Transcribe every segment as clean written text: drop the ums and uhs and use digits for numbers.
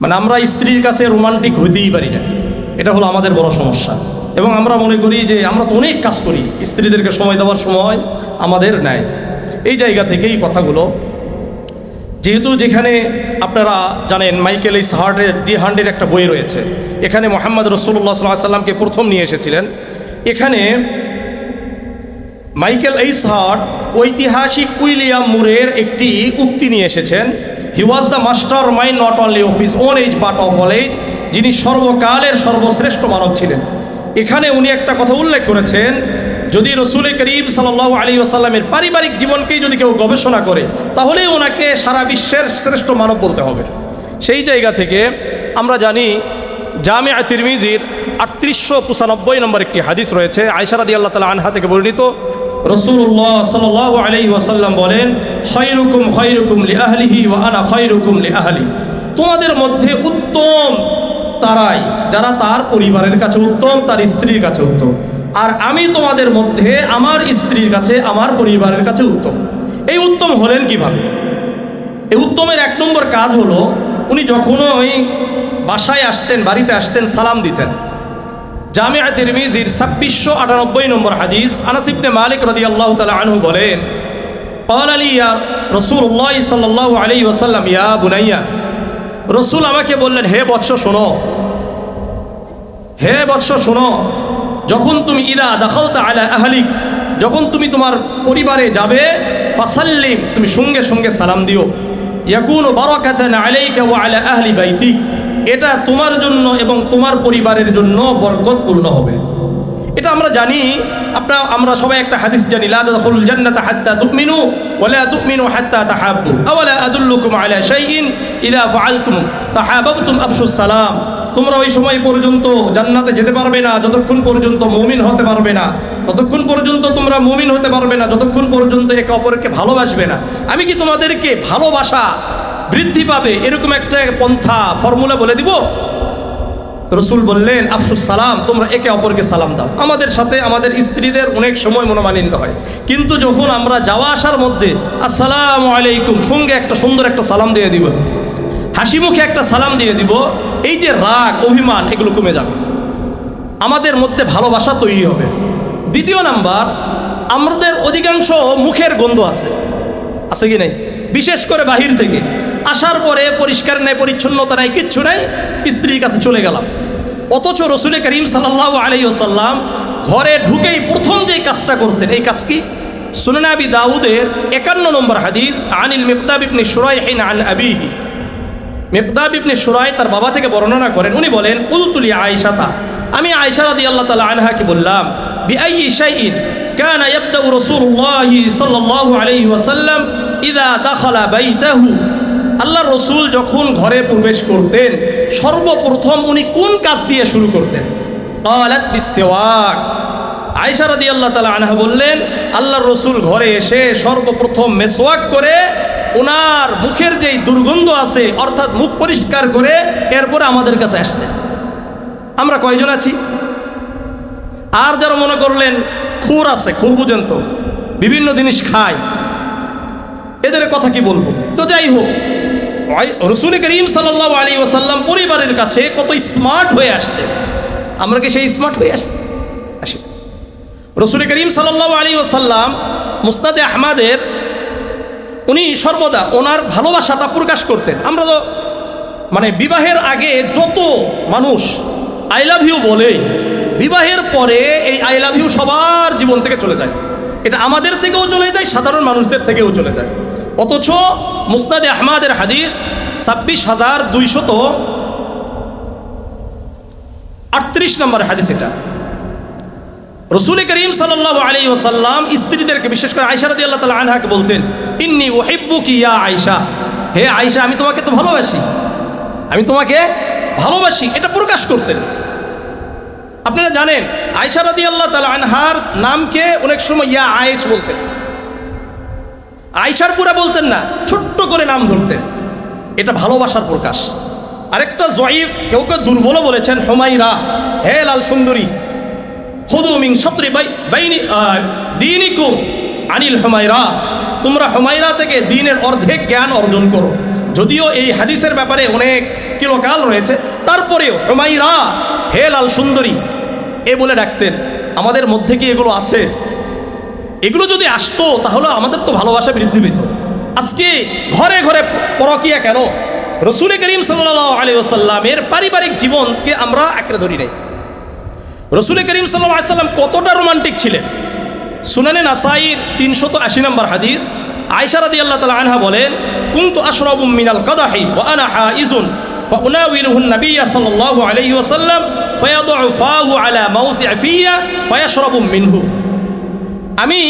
মানে আমরা স্ত্রীর কাছে রোমান্টিক হইতেই পারি না, এটা হলো আমাদের বড় সমস্যা। এবং আমরা মনে করি যে আমরা তো অনেক কাজ করি, স্ত্রীদেরকে সময় দেওয়ার সময় আমাদের নেয়। এই জায়গা থেকেই কথাগুলো, যেহেতু যেখানে আপনারা জানেন মাইকেল এইস হার্টের দি হান্ডের একটা বই রয়েছে, এখানে মোহাম্মদ রসুল্লাহ সাল্লাল্লাহু আলাইহি ওয়াসাল্লামকে প্রথম নিয়ে এসেছিলেন। এখানে মাইকেল এইস হার্ট ঐতিহাসিক উইলিয়াম মুরের একটি উক্তি নিয়ে এসেছেন। He was the mastermind not only of his own age but of all age, যিনি সর্বকালের সর্বশ্রেষ্ঠ মানব ছিলেন। এখানে উনি একটা কথা উল্লেখ করেছেন, যদি রসুল করিম সাল্লাল্লাহু আলাইহি ওয়াসাল্লামের পারিবারিক জীবনকেই যদি কেউ গবেষণা করে তাহলে ওনাকে সারা বিশ্বের শ্রেষ্ঠ মানব বলতে হবে। সেই জায়গা থেকে আমরা জানি জামিআ তিরমিজির 3895 নম্বর একটি হাদিস রয়েছে, আয়েশা রাদিয়াল্লাহু তাআলা আনহা থেকে বর্ণিত। রাসূলুল্লাহ সাল্লাল্লাহু আলাইহি ওয়াসাল্লাম বলেন, খায়রুকুম খায়রুকুম লিআহলিহি ওয়া আনা খায়রুকুম লিআহলি। তোমাদের মধ্যে উত্তম তারাই যারা তার পরিবারের কাছে উত্তম, তার স্ত্রীর কাছে উত্তম, আর আমি তোমাদের মধ্যে আমার স্ত্রীর কাছে আমার পরিবারের কাছে উত্তম। এই উত্তম হলেন কিভাবে? এই উত্তমের 1 নম্বর কাজ হলো, উনি যখনই বাসায় আসতেন, বাড়িতে আসতেন, সালাম দিতেন। জামিআ তিরমিজির 2698 নম্বর হাদিস, আনাস ইবনে মালিক রাদিয়াল্লাহু তাআলা আনহু বলেন, ক্বালা লি ইয়া রাসূলুল্লাহ সাল্লাল্লাহু আলাইহি ওয়াসাল্লাম ইয়া বুনাইয়া। রসুল আমাকে বললেন, হে বৎস শোনো, হে বৎস শোনো, যখন তুমি ইদা দাখালতা আলা আহলিক, যখন তুমি তোমার পরিবারে যাবে, ফাসাল্লিম, তুমি সঙ্গে সঙ্গে সালাম দিও। ইয়াকুনু বারাকাতান আলাইকা ওয়া আলা আহলি বাইতিক, এটা তোমার জন্য এবং তোমার পরিবারের জন্য বরকতপূর্ণ হবে। এটা আমরা জানি, আমরা সবাই একটা হাদিস জানি, লা তাদখুলুল জান্নাতা হাত্তা তুমিনু ওয়া লা তুমিনু হাত্তা তাহাব্বু, আওয়ালা আদুল্লুকুম আলা শাইইন ইযা ফাআলতুম তাহাব্বাবতুম আফশুস সালাম। তোমরা ওই সময় পর্যন্ত জান্নাতে যেতে পারবে না যতক্ষণ পর্যন্ত মুমিন হতে পারবে না, ততক্ষণ পর্যন্ত তোমরা মুমিন হতে পারবে না যতক্ষণ পর্যন্ত একে অপরকে ভালোবাসবে না। আমি কি তোমাদেরকে ভালোবাসা বৃদ্ধি পাবে এরকম একটা পন্থা, ফর্মুলা বলে দিব? রসুল বললেন, আফসুস সালাম, তোমরা একে অপরকে সালাম দাও। আমাদের সাথে আমাদের স্ত্রীদের অনেক সময় মনোমালিন্য হয়, কিন্তু যখন আমরা যাওয়া আসার মধ্যে আসসালামু আলাইকুম সঙ্গে একটা সুন্দর একটা সালাম দিয়ে দিব, হাসি মুখে একটা সালাম দিয়ে দিব, এই যে রাগ অভিমান এগুলো কমে যাবে, আমাদের মধ্যে ভালোবাসা তৈরি হবে। দ্বিতীয় নাম্বার, আমাদের অধিকাংশ মুখের গন্ধ আছে কি নাই? বিশেষ করে বাহির থেকে আসার পরে পরিষ্কার নাই, পরিচ্ছন্নতা নাই, কিচ্ছু নাই, স্ত্রীর কাছে চলে গেলাম। অথচ রসুল করিম সাল্লাল্লাহু আলাইহি ওয়াসাল্লাম ঘরে ঢুকেই প্রথম যে কাজটা করতেন, এই কাজ কি? সুনান আবি দাউদের 51 নম্বর হাদিস, আনিল মিকদাব ইবনে শুরাইহ আন আবিহি। মিকদাব ইবনে শুরাইহ তার বাবা থেকে বর্ণনা করেন, উনি বলেন, কুলতু লি আয়েশাতা, আমি আয়েশা রাদিয়াল্লাহু তাআলা আনহাকে বললাম, বিআইয়ি শাইইন কানা ইয়াবদাউ রাসূলুল্লাহ সাল্লাল্লাহু আলাইহি ওয়াসাল্লাম ইযা দাখালা বাইতাহু। আল্লাহর রসুল যখন ঘরে প্রবেশ করতেন সর্বপ্রথম উনি কোন কাজ দিয়ে শুরু করতেন? ক্বালাত বিসওয়াক। আয়েশা রাদিয়াল্লাহু তাআলা আনহা বললেন, আল্লাহর রসুল ঘরে এসে সর্বপ্রথম মেসওয়াক করে ওনার মুখের যেই দুর্গন্ধ আছে অর্থাৎ মুখ পরিষ্কার করে এরপরে আমাদের কাছে আসতেন। আমরা কয়জন আছি? আর যারা মনে করলেন খুর আছে, খুর বুঝেন তো, বিভিন্ন জিনিস খায়, এদের কথা কি বলবো? তো যাই হোক, রসুল করিম সাল্লাল্লাহু আলাইহি ওয়াসাল্লাম পরিবারের কাছে কত স্মার্ট হয়ে আসতেন। আমরা কি সেই স্মার্ট হয়ে আসি? রসুল করিম সাল্লাল্লাহু আলাইহি ওয়াসাল্লাম মুসনাদে আহমদের উনি সর্বদা ওনার ভালোবাসাটা প্রকাশ করতেন। আমরা তো মানে বিবাহের আগে যত মানুষ আই লাভ ইউ বলে, বিবাহের পরে এই আই লাভ ইউ সবার জীবন থেকে চলে যায়। এটা আমাদের থেকেও চলে যায়, সাধারণ মানুষদের থেকেও চলে যায়। অথচ মুসনাদে আহমদের হাদিস 26,238 নম্বর হাদিস, এটা রসুল করিম সাল্লাল্লাহু আলাইহি ওয়াসাল্লাম স্ত্রীদেরকে, বিশেষ করে আয়েশা রাদিয়াল্লাহু তাআলা আনহাকে বলতেন, ইন্নী উহিব্বুকি ইয়া আয়েশা, হে আয়েশা, আমি তোমাকে তো ভালোবাসি, আমি তোমাকে ভালোবাসি, এটা প্রকাশ করতেন। আপনারা জানেন আয়েশা রাদিয়াল্লাহু তাআলা আনহার নামকে অনেক সময় ইয়া আয়েশ বলতেন, আয়েশার পুরা বলতেন না, ছোট্ট করে নাম ধরতেন, এটা ভালোবাসার প্রকাশ। আরেকটা জয়ীফ, কেউ কেউ দুর্বলও বলেছেন, হুমাইরা, হে লাল সুন্দরী, খুযু মিন শাতরি বাইনি দীনিকুম আনিল হুমাইরা, তোমরা হুমাইরা থেকে দ্বীনের অর্ধেক জ্ঞান অর্জন করো। যদিও এই হাদিসের ব্যাপারে অনেক কিলোকাল রয়েছে, তারপরেও হুমাইরা, হে লাল সুন্দরী এ বলে ডাকতেন। আমাদের মধ্যে কি এগুলো আছে? এগুলো যদি আসতো তাহলে আমাদের তো ভালোবাসা বৃদ্ধি পেত। আজকে ঘরে ঘরে পরকিয়া কেন? রসুল করিম সাল্লাল্লাহু আলাইহি ওয়াসাল্লামের পারিবারিক জীবনকে আমরা আঁকড়ে ধরি নাই। রসুল করিম সাল্লাল্লাহু আলাইহি ওয়াসাল্লাম কতটা রোমান্টিক ছিলেন। সুনানে নাসাইর 380 নম্বর হাদিস, আয়েশা রাদিয়াল্লাহু তাআলা আনহা বলেন, কুনতু আশরাবু মিনাল কাদাহি ওয়া আনা হাইজুন ফাউনাউিলুহু নবিয়্য সাল্লাল্লাহু আলাইহি ওয়াসাল্লাম ফায়াদউ ফাহু আলা মাউসি' ফিয়া ফায়াশরাবু মিনহু। আমি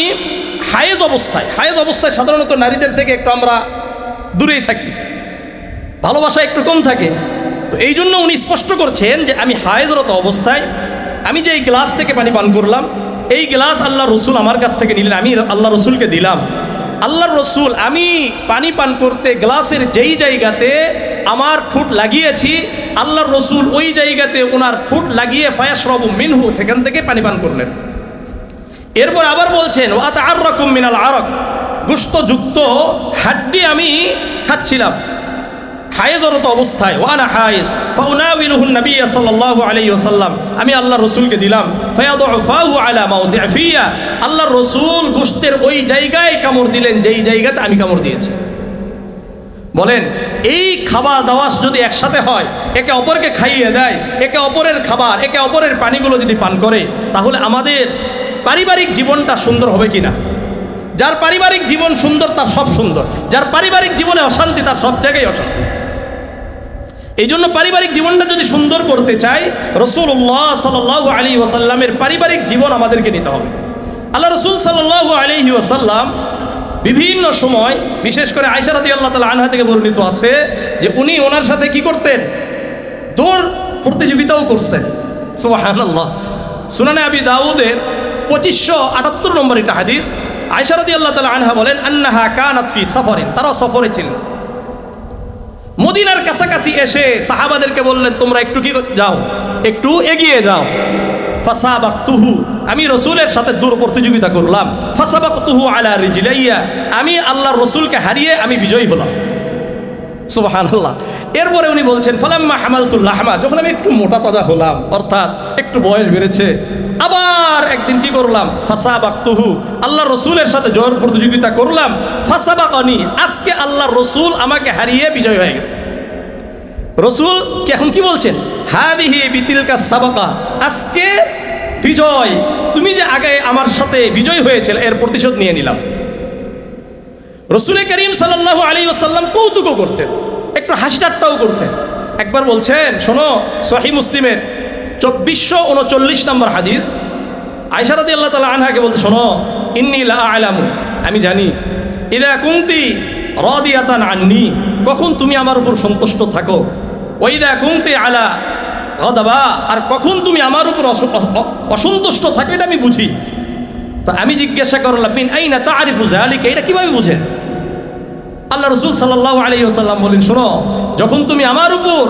হায়েজ অবস্থায় সাধারণত নারীদের থেকে একটু আমরা দূরেই থাকি, ভালোবাসা একটু কম থাকে। তো এই জন্য উনি স্পষ্ট করছেন যে আমি হায়েজরত অবস্থায় আমি যে এই গ্লাস থেকে পানি পান করলাম, এই গ্লাস আল্লাহ রসুল আমার কাছ থেকে নিলেন, আমি আল্লাহ রসুলকে দিলাম। আল্লাহর রসুল আমি পানি পান করতে গ্লাসের যেই জায়গাতে আমার ঠোঁট লাগিয়েছি, আল্লাহর রসুল ওই জায়গাতে ওনার ঠোঁট লাগিয়ে ফায়াশরাবু মিনহু, সেখান থেকে পানি পান করলেন। এরপর আবার বলছেন ওয়া তাআররাকুম মিনাল আরাক, গোশতযুক্ত হাড্ডি আমি খাচ্ছিলাম হায়েজরত অবস্থায়। ওয়ানা হায়েজ ফাউনাউিলুহু নবিয়্য সাল্লাল্লাহু আলাইহি ওয়াসাল্লাম, আমি আল্লাহর রসুলকে দিলাম। ফায়াদউ ফাহু আলা মাউসি' ফিয়া, আল্লাহর রসুল গোশতের ওই জায়গায় কামড় দিলেন যেই জায়গাতে আমি কামড় দিয়েছি। বলেন এই খাবার দাওয়াস যদি একসাথে হয়, একে অপরকে খাইয়ে দেয়, একে অপরের খাবার একে অপরের পানিগুলো যদি পান করে, তাহলে আমাদের পারিবারিক জীবনটা সুন্দর হবে কিনা? যার পারিবারিক জীবন সুন্দর তার সব সুন্দর, যার পারিবারিক জীবনে অশান্তি তার সব জায়গায় অশান্তি। এই জন্য পারিবারিক জীবনটা যদি সুন্দর করতে চাই, রাসূলুল্লাহ সাল্লাল্লাহু আলাইহি ওয়াসাল্লামের পারিবারিক জীবন আমাদেরকে নিতে হবে। আল্লাহ রসুল সাল্লাল্লাহু আলাইহি ওয়াসাল্লাম বিভিন্ন সময়, বিশেষ করে আয়েশা রাদিয়াল্লাহু তাআলা আনহা থেকে বর্ণিত আছে যে উনি ওনার সাথে কি করতেন, দৌড় প্রতিযোগিতাও করছেন। সুবহানাল্লাহ। সুনানে আবি দাউদের 2578 নম্বর এটা হাদিস, আয়েশা রাদিয়াল্লাহু তাআলা আনহা বলেন আন্নাহা কানাত ফি সাফারিন, তারা সফরে ছিলেন। মদিনার কাছাকাছি এসে সাহাবাদেরকে বললেন তোমরা একটু কি যাও, একটু এগিয়ে যাও। ফাসাবাকতুহু, আমি রসুলের সাথে দৌড় প্রতিযোগিতা করলাম। ফাসাবাকতুহু আলা রিজলাইয়া, আমি আল্লাহর রসুলকে হারিয়ে আমি বিজয়ী হলাম। সুবহানাল্লাহ। এরপরে উনি বলছেন ফালাম্মা হামালতুল লাহমা, যখন আমি একটু মোটা তাজা হলাম, অর্থাৎ একটু বয়স বেড়েছে, আবার একদিন কি করলাম, ফাসাবাকতুহু, আল্লাহর রসুলের সাথে জোর প্রতিযোগিতা করলাম। ফাসাবাকানি, আজকে আল্লাহর রসুল আমাকে হারিয়ে বিজয় হয়ে গেছে। রসুল কি এখন কি বলছেন, হাদিহি বিতিলকা সাবাকা, আজকে বিজয়, তুমি যে আগে আমার সাথে বিজয় হয়েছিল এর প্রতিশোধ নিয়ে নিলাম। রসুল করিম সাল্লাল্লাহু আলাইহি ওয়াসাল্লাম কৌতুকও করতেন, একটু হাসি ঠাট্টাও করতেন। একবার বলছেন, শোনো, সহিহ মুসলিমের 2439 নম্বর হাদিস, আয়েশা রাদিয়াল্লাহু তাআলা আনহাকে বলতে, শোনো, ইন্নী লা আ'লামু, আমি জানি, ইযা কুনতি রাদিয়াতান আন্নী, কখন তুমি আমার উপর সন্তুষ্ট থাকো, ওয়া ইযা কুনতি আলা গাদাবা, আর কখন তুমি আমার উপর অসন্তুষ্ট থাকো, এটা আমি বুঝি। তা আমি জিজ্ঞাসা করলাম মিন আইনা তা'রিফু যালিকা, এটা কিভাবে বুঝেন? আল্লাহ রাসূল সাল্লাল্লাহু আলাইহি ওয়াসাল্লাম বলেন, শোনো, যখন তুমি আমার উপর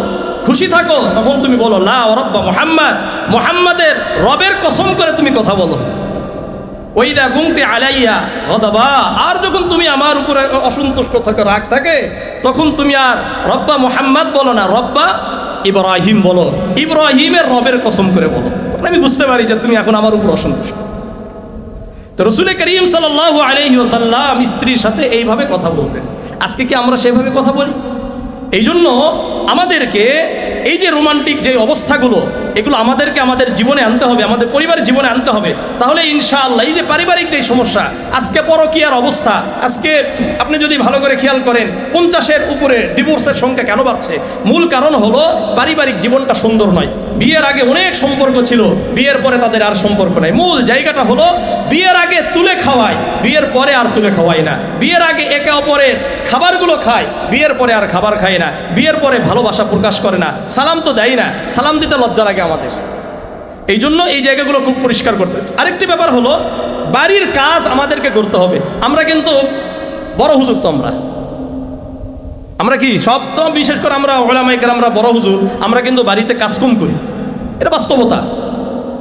খুশি থাকো তখন তুমি বলো লা রাব্বা মুহাম্মদ, মুহাম্মাদের রবের কসম করে তুমি কথা বলো। ওয়াইদা কুনতি আলাইয়া গাদাবা, আর যখন তুমি আমার উপরে অসন্তুষ্ট থাকো, রাগ থাকে, তখন তুমি আর রব্বা মুহাম্মদ বলো না, রব্বা ইব্রাহিম বলো, ইব্রাহিমের রবের কসম করে বলো। তখন আমি বুঝতে পারি যে তুমি এখন আমার উপর অসন্তুষ্ট। তো রাসূল করিম সাল্লাল্লাহু আলাইহি ওয়াসাল্লাম স্ত্রীর সাথে এইভাবে কথা বলতেন। আজকে কি আমরা সেভাবে কথা বলি? এই জন্য আমাদেরকে এই যে রোমান্টিক যে অবস্থাগুলো, এগুলো আমাদেরকে আমাদের জীবনে আনতে হবে, আমাদের পরিবারের জীবনে আনতে হবে। তাহলে ইনশাআল্লাহ এই যে পারিবারিক যে সমস্যা, আজকে পরকীয়ার অবস্থা, আজকে আপনি যদি ভালো করে খেয়াল করেন 50-এর উপরে ডিভোর্সের সংখ্যা কেন বাড়ছে? মূল কারণ হলো পারিবারিক জীবনটা সুন্দর নয়। বিয়ের আগে অনেক সম্পর্ক ছিল, বিয়ের পরে তাদের আর সম্পর্ক নাই। মূল জায়গাটা হলো বিয়ের আগে তুলে খাওয়ায়, বিয়ের পরে আর তুলে খাওয়ায় না। বিয়ের আগে একে অপরের খাবারগুলো খায়, বিয়ের পরে আর খাবার খায় না। বিয়ের পরে ভালোবাসা প্রকাশ করে না, সালাম তো দেয় না, সালাম দিতে লজ্জা লাগে আমাদের। এই জন্য এই জায়গাগুলো খুব পরিষ্কার করতে হবে। আরেকটি ব্যাপার হলো বাড়ির কাজ আমাদেরকে করতে হবে। আমরা কিন্তু বড় হুজুর, তো আমরা কি সব, তো বিশেষ করে আমরা ওলামায়ে কেরামরা বড় হুজুর, আমরা কিন্তু বাড়িতে কাজ কম করি, এটা বাস্তবতা।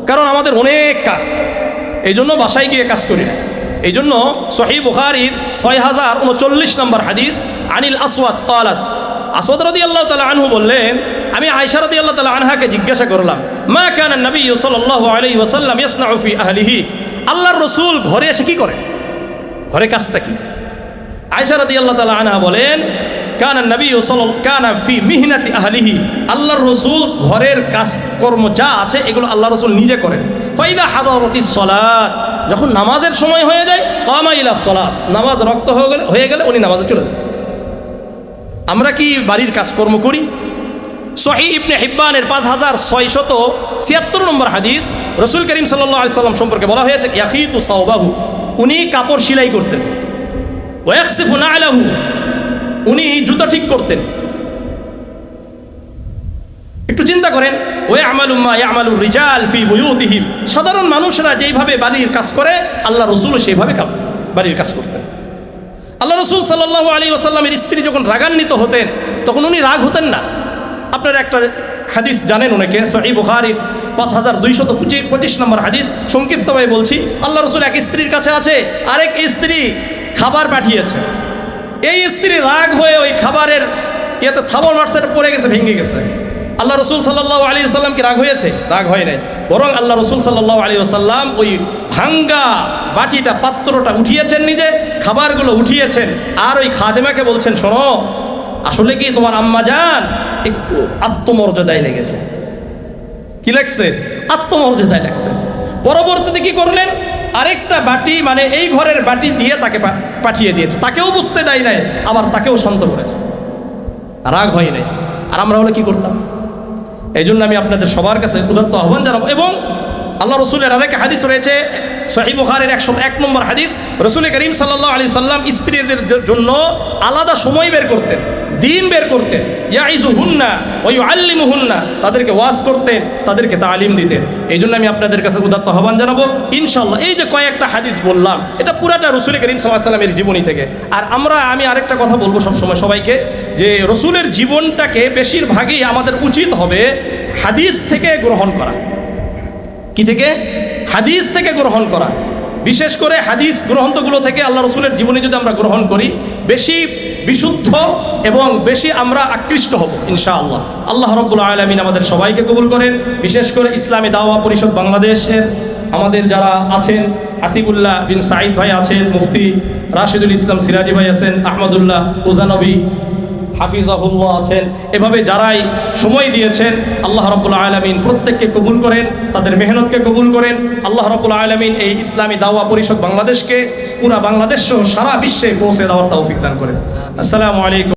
কারণ আমাদের অনেক কাজ, এই জন্য বাসায় গিয়ে কাজ করি না। এই জন্য সহিহ বুখারীর 6039 নম্বর হাদিস, আনিল আসওয়াদ ক্বালাত, আসওয়াদ রাদিয়াল্লাহু তাআলা আনহু বললেন, আমি আয়েশা রাদিয়াল্লাহু তাআলা আনহাকে জিজ্ঞাসা করলাম, মা কানা নবী সাল্লাল্লাহু আলাইহি ওয়াসাল্লাম ইয়াসনাউ ফি আহলিহি, আল্লাহর রাসূল ঘরে এসে কি করেন, ঘরে কাজটা কি? আয়েশা রাদিয়াল্লাহু তাআলা আনহা বলেন, কানা ফি মিহনাতি আহলিহি, আল্লাহর রাসূল ঘরের কাজকর্ম যা আছে এগুলো আল্লাহর রাসূল নিজে করেন। ফাইদা হাদারাতিস সালাত, যখন নামাজের সময় হয়ে যায়, কামা ইলা সালাত, নামাজ রক্ত হয়ে গেলে উনি নামাজে চলে যান। আমরা কি বাড়ির কাজকর্ম করি? সহিহ ইবনে হিব্বানের 5676 নম্বর হাদিস, রাসূল করিম সাল্লাল্লাহু আলাইহি সাল্লাম সম্পর্কে বলা হয়েছে, ইয়াখিতু সাওবাহু, উনি কাপড় সেলাই করতেন। ওয়া ইয়াখসিফু না'লাহু, উনি জুতা ঠিক করতেন। একটু চিন্তা করেন, ওয়া আমালু মা ইয়ামালুর রিজাল ফি বুয়ুতিহিম, সাধারণ মানুষরা যেইভাবে বাড়ির কাজ করে আল্লাহ রাসূলও সেইভাবে বাড়ির কাজ করতেন। আল্লাহ রাসূল সাল্লাল্লাহু আলাইহি ওয়াসাল্লামের স্ত্রী যখন রাগান্বিত হতেন তখন উনি রাগ হতেন না। আপনারা একটা হাদিস জানেন অনেকে, সহিহ বুখারীর 5225 নম্বর হাদিস, সংক্ষিপ্তভাবে বলছি। আল্লাহ রাসূল এক স্ত্রীর কাছে আছে, আরেক স্ত্রী খাবার পাঠিয়েছে। এই স্ত্রী রাগ হয়ে ওই খাবারের ইয়েতে থাবর মারছে, পড়ে গেছে, ভেঙে গেছে। আল্লাহ রসুল সাল্লাল্লাহু আলাইহি ওয়াসাল্লাম কি রাগ হয়েছে? রাগ হয় নাই, বরং আল্লাহ রসুল সাল্লাল্লাহু আলাইহি ওয়াসাল্লাম ওই ভাঙ্গা বাটিটা, পাত্রটা উঠিয়েছেন, নিজে খাবারগুলো উঠিয়েছেন, আর ওই খাদেমাকে বলছেন, শোনো, আসলে কি তোমার আম্মা জান একটু আত্মমর্যাদায় লেগেছে। কি লাগছে? আত্মমর্যাদায় লাগছে। পরবর্তীতে কি করলেন? আরেকটা বাটি, মানে এই ঘরের বাটি দিয়ে তাকে পাঠিয়ে দিয়েছে, তাকেও বুঝতে দেয় নাই, আবার তাকেও শান্ত করেছে, রাগ হয় নাই। আর আমরা হলে কি করতাম? এই জন্য আমি আপনাদের সবার কাছে উদাত্ত আহ্বান জানাবো। এবং আল্লাহ রসুলের আরেক হাদিস রয়েছে, সহিহ বুখারীর 101 নম্বর হাদিস, রসুল করিম সাল্লাল্লাহু আলাইহি সাল্লাম স্ত্রীদের জন্য আলাদা সময় বের করতেন, দিন বের করতেন। ইয়াইজুহুন্না ওয়া ইউআল্লিমুহুন্না, তাদেরকে ওয়াজ করতেন, তাদেরকে তালিম দিতেন। এই জন্য আমি আপনাদের কাছে উদাত্ত আহ্বান জানাবো, ইনশাআল্লাহ এই যে কয়েকটা হাদিস বললাম, এটা পুরাটা রসুল করিম সাল্লাল্লাহু আলাইহি সাল্লামের জীবনী থেকে। আর আমি আরেকটা কথা বলবো সবসময় সবাইকে, যে রসুলের জীবনটাকে বেশিরভাগই আমাদের উচিত হবে হাদিস থেকে গ্রহণ করা। কি থেকে? হাদিস থেকে গ্রহণ করা। বিশেষ করে হাদিস গ্রন্থগুলো থেকে আল্লাহ রসুলের জীবনী যদি আমরা গ্রহণ করি, বেশি বিশুদ্ধ এবং বেশি আমরা আকৃষ্ট হব ইনশাআল্লাহ। আল্লাহ রাব্বুল আলামিন আমাদের সবাইকে কবুল করেন। বিশেষ করে ইসলামী দাওয়া পরিষদ বাংলাদেশের আমাদের যারা আছেন, হাসিবুল্লাহ বিন সাঈদ ভাই আছেন, মুফতি রাশিদুল ইসলাম সিরাজি ভাই আছেন, আহমদুল্লাহ উজানবী হাফিজাহুল্লাহ আছেন, এভাবে যারাই সময় দিয়েছেন, আল্লাহ রাব্বুল আলামিন প্রত্যেককে কবুল করেন, তাদের মেহনতকে কবুল করেন। আল্লাহ রাব্বুল আলামিন এই ইসলামী দাওয়া পরিষদ বাংলাদেশকে পুরা বাংলাদেশ সহ সারা বিশ্বে পৌঁছে দেওয়ার তৌফিক দান করেন। আসসালামু আলাইকুম।